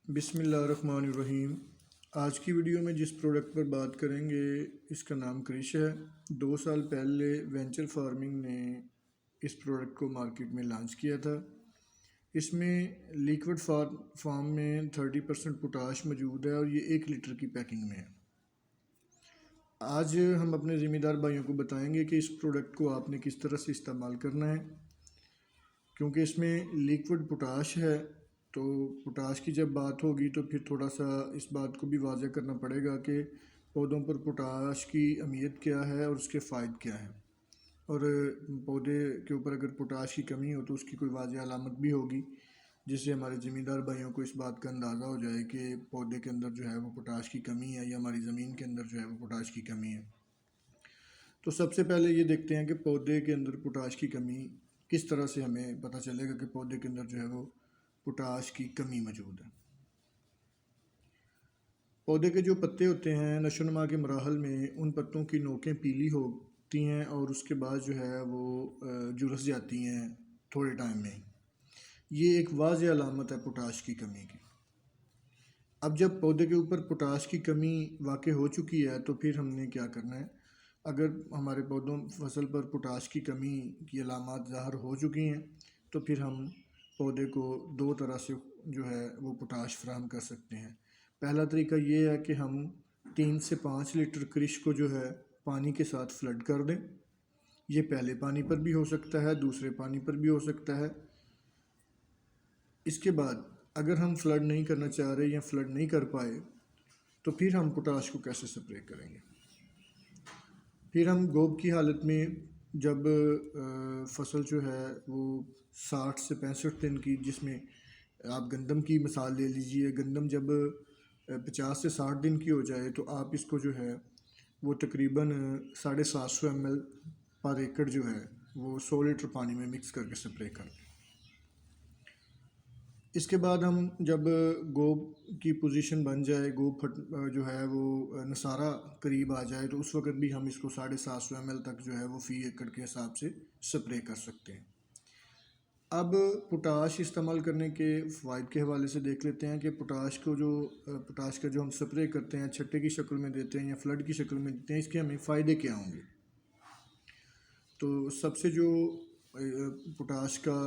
بسم اللہ الرحمن الرحیم۔ آج کی ویڈیو میں جس پروڈکٹ پر بات کریں گے اس کا نام کرش ہے۔ 2 سال پہلے وینچر فارمنگ نے اس پروڈکٹ کو مارکیٹ میں لانچ کیا تھا۔ اس میں لیکوڈ فارم میں 30% پوٹاش موجود ہے اور یہ 1 لیٹر کی پیکنگ میں ہے۔ آج ہم اپنے ذمہ دار بھائیوں کو بتائیں گے کہ اس پروڈکٹ کو آپ نے کس طرح سے استعمال کرنا ہے، کیونکہ اس میں لیکوڈ پوٹاش ہے۔ تو پوٹاش کی جب بات ہوگی تو پھر تھوڑا سا اس بات کو بھی واضح کرنا پڑے گا کہ پودوں پر پوٹاش کی اہمیت کیا ہے اور اس کے فائدے کیا ہیں، اور پودے کے اوپر اگر پوٹاش کی کمی ہو تو اس کی کوئی واضح علامت بھی ہوگی، جس سے ہمارے ذمہ دار بھائیوں کو اس بات کا اندازہ ہو جائے کہ پودے کے اندر جو ہے وہ پوٹاش کی کمی ہے یا ہماری زمین کے اندر جو ہے وہ پوٹاش کی کمی ہے۔ تو سب سے پہلے یہ دیکھتے ہیں کہ پودے کے اندر پوٹاش کی کمی کس طرح سے ہمیں پتہ چلے گا کہ پودے کے اندر جو ہے وہ پوٹاش کی کمی موجود ہے۔ پودے کے جو پتے ہوتے ہیں نشو و نما کے مراحل میں ان پتوں کی نوکیں پیلی ہوتی ہیں اور اس کے بعد جو ہے وہ جھلس جاتی ہیں تھوڑے ٹائم میں۔ یہ ایک واضح علامت ہے پوٹاش کی کمی کی۔ اب جب پودے کے اوپر پوٹاش کی کمی واقع ہو چکی ہے تو پھر ہم نے کیا کرنا ہے؟ اگر ہمارے فصل پر پوٹاش کی کمی کی علامات ظاہر ہو چکی ہیں تو پھر ہم پودے کو 2 طرح سے جو ہے وہ پوٹاش فراہم کر سکتے ہیں۔ پہلا طریقہ یہ ہے کہ ہم 3 سے 5 لیٹر کرش کو جو ہے پانی کے ساتھ فلڈ کر دیں۔ یہ پہلے پانی پر بھی ہو سکتا ہے، دوسرے پانی پر بھی ہو سکتا ہے۔ اس کے بعد اگر ہم فلڈ نہیں کرنا چاہ رہے یا فلڈ نہیں کر پائے تو پھر ہم پوٹاش کو کیسے سپرے کریں گے؟ پھر ہم گوب کی حالت میں جب فصل جو ہے وہ 60 سے 65 دن کی، جس میں آپ گندم کی مثال لے لیجئے، گندم جب 50 سے 60 دن کی ہو جائے تو آپ اس کو جو ہے وہ تقریباً 750 ml پر ایکڑ جو ہے وہ 100 لیٹر پانی میں مکس کر کے سپرے کر دیں۔ اس کے بعد ہم جب گوب کی پوزیشن بن جائے، گوب جو ہے وہ نصارہ قریب آ جائے تو اس وقت بھی ہم اس کو 750 ml تک جو ہے وہ فی ایکڑ کے حساب سے سپرے کر سکتے ہیں۔ اب پوٹاش استعمال کرنے کے فوائد کے حوالے سے دیکھ لیتے ہیں کہ پوٹاش کا جو ہم سپرے کرتے ہیں، چھٹے کی شکل میں دیتے ہیں یا فلڈ کی شکل میں دیتے ہیں، اس کے ہمیں فائدے کیا ہوں گے؟ تو سب سے جو پوٹاش کا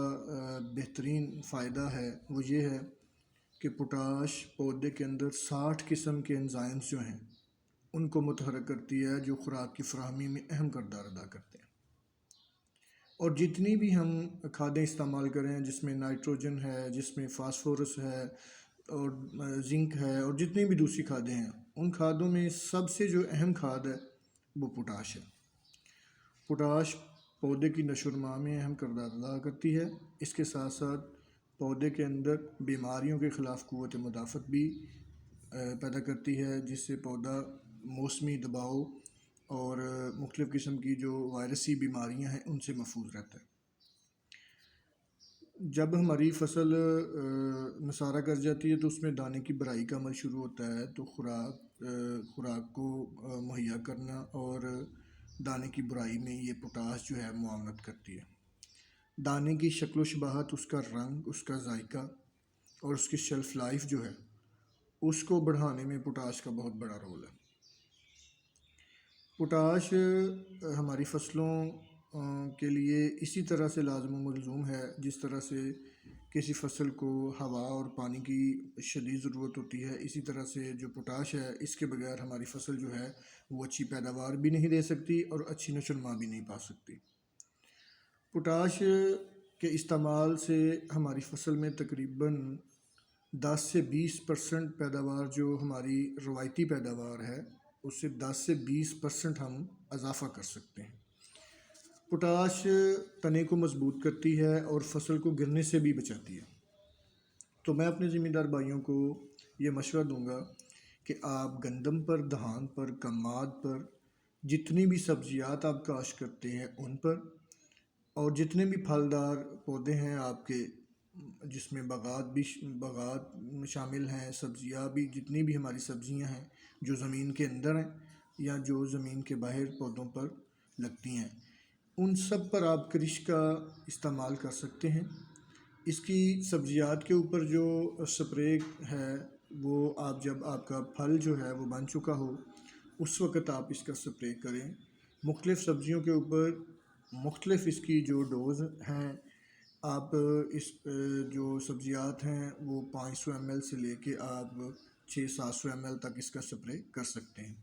بہترین فائدہ ہے وہ یہ ہے کہ پوٹاش پودے کے اندر 60 قسم کے انزائمز جو ہیں ان کو متحرک کرتی ہے، جو خوراک کی فراہمی میں اہم کردار ادا کرتے ہیں۔ اور جتنی بھی ہم کھادیں استعمال کریں، جس میں نائٹروجن ہے، جس میں فاسفورس ہے اور زنک ہے اور جتنی بھی دوسری کھادیں ہیں، ان کھادوں میں سب سے جو اہم کھاد ہے وہ پوٹاش ہے۔ پوٹاش پودے کی نشو و نما میں اہم کردار ادا کرتی ہے۔ اس کے ساتھ ساتھ پودے کے اندر بیماریوں کے خلاف قوت مدافعت بھی پیدا کرتی ہے، جس سے پودا موسمی دباؤ اور مختلف قسم کی جو وائرسی بیماریاں ہیں ان سے محفوظ رہتا ہے۔ جب ہماری فصل نصارہ کر جاتی ہے تو اس میں دانے کی بھرائی کا عمل شروع ہوتا ہے، تو خوراک کو مہیا کرنا اور دانے کی بھرائی میں یہ پوٹاش جو ہے معاونت کرتی ہے۔ دانے کی شکل و شباہت، اس کا رنگ، اس کا ذائقہ اور اس کی شیلف لائف جو ہے اس کو بڑھانے میں پوٹاش کا بہت بڑا رول ہے۔ پوٹاش ہماری فصلوں کے لیے اسی طرح سے لازم و ملزوم ہے جس طرح سے کسی فصل کو ہوا اور پانی کی شدید ضرورت ہوتی ہے، اسی طرح سے جو پوٹاش ہے اس کے بغیر ہماری فصل جو ہے وہ اچھی پیداوار بھی نہیں دے سکتی اور اچھی نشو و نما بھی نہیں پا سکتی۔ پوٹاش کے استعمال سے ہماری فصل میں تقریباً 10 سے 20% پیداوار جو ہماری روایتی پیداوار ہے اس سے 10 سے 20% ہم اضافہ کر سکتے ہیں۔ پوٹاش تنے کو مضبوط کرتی ہے اور فصل کو گرنے سے بھی بچاتی ہے۔ تو میں اپنے ذمہ دار بھائیوں کو یہ مشورہ دوں گا کہ آپ گندم پر، دھان پر، کماد پر، جتنی بھی سبزیات آپ کاشت کرتے ہیں ان پر، اور جتنے بھی پھلدار پودے ہیں آپ کے، جس میں باغات شامل ہیں، سبزیاں بھی، جتنی بھی ہماری سبزیاں ہیں جو زمین کے اندر ہیں یا جو زمین کے باہر پودوں پر لگتی ہیں، ان سب پر آپ کرش کا استعمال کر سکتے ہیں۔ اس کی سبزیات کے اوپر جو سپرے ہے وہ آپ جب آپ کا پھل جو ہے وہ بن چکا ہو اس وقت آپ اس کا سپرے کریں۔ مختلف سبزیوں کے اوپر مختلف اس کی جو ڈوز ہیں، آپ اس جو سبزیات ہیں وہ 500 ایم ایل سے لے کے آپ 600-700 ایم ایل تک اس کا سپرے کر سکتے ہیں۔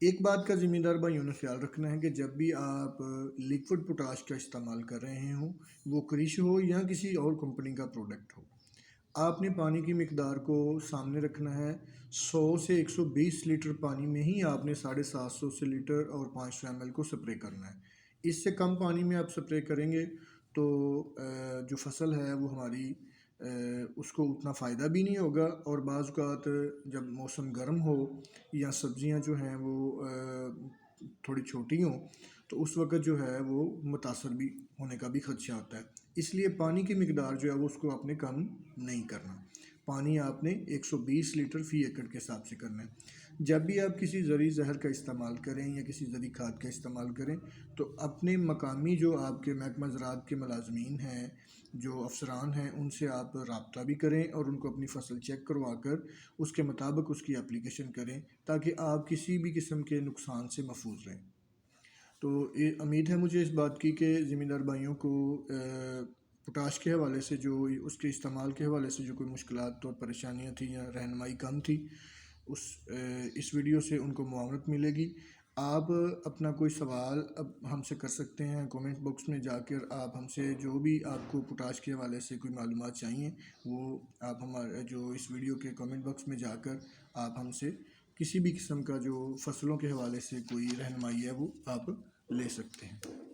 ایک بات کا ذمہ دار بھائیوں نے خیال رکھنا ہے کہ جب بھی آپ لیکوڈ پوٹاش کا استعمال کر رہے ہوں، وہ کرش ہو یا کسی اور کمپنی کا پروڈکٹ ہو، آپ نے پانی کی مقدار کو سامنے رکھنا ہے۔ 100 سے 120 لیٹر پانی میں ہی آپ نے 750 سے لیٹر اور 500 ایم ایل کو سپرے کرنا ہے۔ اس سے کم پانی میں آپ سپرے کریں گے تو جو فصل ہے وہ ہماری اس کو اتنا فائدہ بھی نہیں ہوگا، اور بعض اوقات جب موسم گرم ہو یا سبزیاں جو ہیں وہ تھوڑی چھوٹی ہوں تو اس وقت جو ہے وہ متاثر بھی ہونے کا بھی خدشہ ہوتا ہے۔ اس لیے پانی کی مقدار جو ہے وہ اس کو آپ نے کم نہیں کرنا، پانی آپ نے 120 لیٹر فی ایکڑ کے حساب سے کرنا ہے۔ جب بھی آپ کسی زرعی زہر کا استعمال کریں یا کسی زرعی کھاد کا استعمال کریں تو اپنے مقامی جو آپ کے محکمہ زراعت کے ملازمین ہیں، جو افسران ہیں، ان سے آپ رابطہ بھی کریں اور ان کو اپنی فصل چیک کروا کر اس کے مطابق اس کی اپلیکیشن کریں تاکہ آپ کسی بھی قسم کے نقصان سے محفوظ رہیں۔ تو یہ امید ہے مجھے اس بات کی کہ ذمہ دار بھائیوں کو پوٹاش کے حوالے سے جو اس کے استعمال کے حوالے سے جو کوئی مشکلات اور پریشانیاں تھیں یا رہنمائی کم تھی، اس ویڈیو سے ان کو معاونت ملے گی۔ آپ اپنا کوئی سوال اب ہم سے کر سکتے ہیں کومنٹ باکس میں جا کر، آپ ہم سے جو بھی آپ کو پوٹاش کے حوالے سے کوئی معلومات چاہیے وہ آپ ہمارے جو اس ویڈیو کے کومنٹ باکس میں جا کر آپ ہم سے کسی بھی قسم کا جو فصلوں کے حوالے سے کوئی رہنمائی ہے وہ آپ لے سکتے ہیں۔